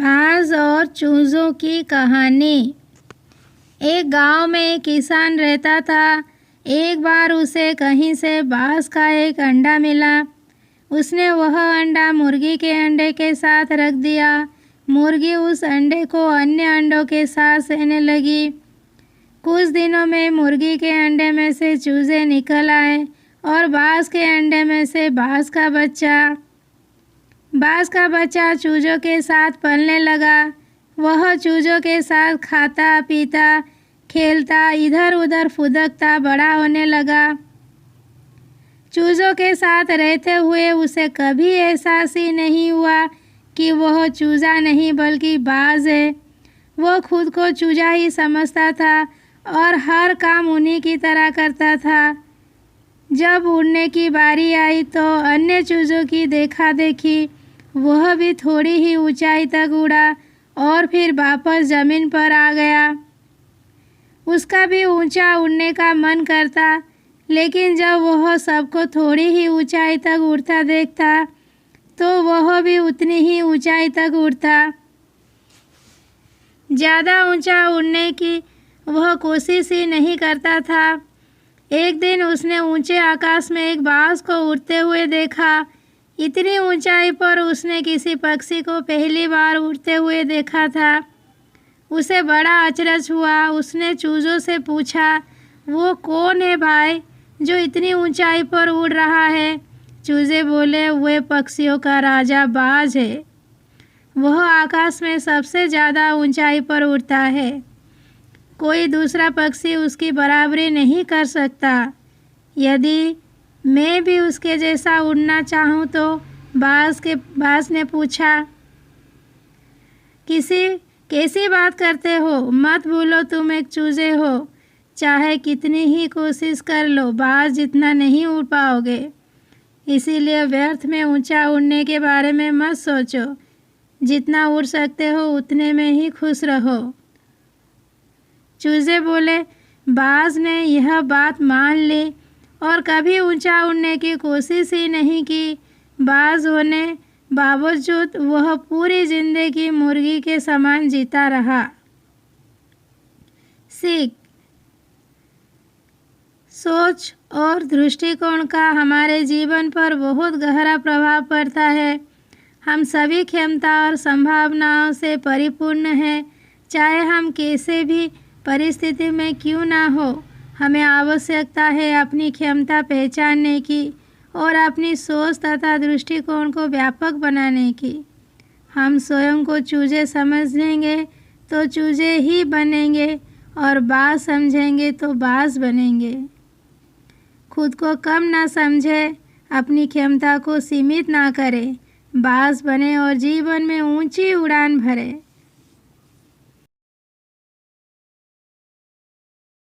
बाज और चूज़ों की कहानी। एक गांव में एक किसान रहता था। एक बार उसे कहीं से बाज का एक अंडा मिला। उसने वह अंडा मुर्गी के अंडे के साथ रख दिया। मुर्गी उस अंडे को अन्य अंडों के साथ सहने लगी। कुछ दिनों में मुर्गी के अंडे में से चूजे निकल आए और बाज के अंडे में से बाज का बच्चा चूजों के साथ पलने लगा। वह चूजों के साथ खाता पीता खेलता इधर उधर फुदकता बड़ा होने लगा। चूजों के साथ रहते हुए उसे कभी एहसास ही नहीं हुआ कि वह चूजा नहीं बल्कि बाज है। वो खुद को चूजा ही समझता था और हर काम उन्हीं की तरह करता था। जब उड़ने की बारी आई तो अन्य चूजों की देखा देखी वह भी थोड़ी ही ऊंचाई तक उड़ा और फिर वापस ज़मीन पर आ गया। उसका भी ऊंचा उड़ने का मन करता, लेकिन जब वह सबको थोड़ी ही ऊंचाई तक उड़ता देखता तो वह भी उतनी ही ऊंचाई तक उड़ता। ज़्यादा ऊंचा उड़ने की वह कोशिश ही नहीं करता था। एक दिन उसने ऊंचे आकाश में एक बाज को उड़ते हुए देखा। इतनी ऊंचाई पर उसने किसी पक्षी को पहली बार उड़ते हुए देखा था। उसे बड़ा अचरज हुआ। उसने चूजों से पूछा, वो कौन है भाई जो इतनी ऊंचाई पर उड़ रहा है? चूजे बोले, वह पक्षियों का राजा बाज है। वह आकाश में सबसे ज़्यादा ऊंचाई पर उड़ता है। कोई दूसरा पक्षी उसकी बराबरी नहीं कर सकता। यदि मैं भी उसके जैसा उड़ना चाहूँ तो बाज ने पूछा, कैसी बात करते हो? मत भूलो तुम एक चूजे हो। चाहे कितनी ही कोशिश कर लो, बाज जितना नहीं उड़ पाओगे। इसीलिए व्यर्थ में ऊंचा उड़ने के बारे में मत सोचो। जितना उड़ सकते हो उतने में ही खुश रहो। चूजे बोले। बाज ने यह बात मान ली और कभी ऊंचा उड़ने की कोशिश ही नहीं की। बाज होने बावजूद वह पूरी जिंदगी मुर्गी के समान जीता रहा। सीख, सोच और दृष्टिकोण का हमारे जीवन पर बहुत गहरा प्रभाव पड़ता है। हम सभी क्षमता और संभावनाओं से परिपूर्ण हैं। चाहे हम कैसे भी परिस्थिति में क्यों ना हो, हमें आवश्यकता है अपनी क्षमता पहचानने की और अपनी सोच तथा दृष्टिकोण को व्यापक बनाने की। हम स्वयं को चूजे समझेंगे तो चूजे ही बनेंगे और बाज समझेंगे तो बाज बनेंगे। खुद को कम ना समझे, अपनी क्षमता को सीमित ना करें, बाज बने और जीवन में ऊंची उड़ान भरें।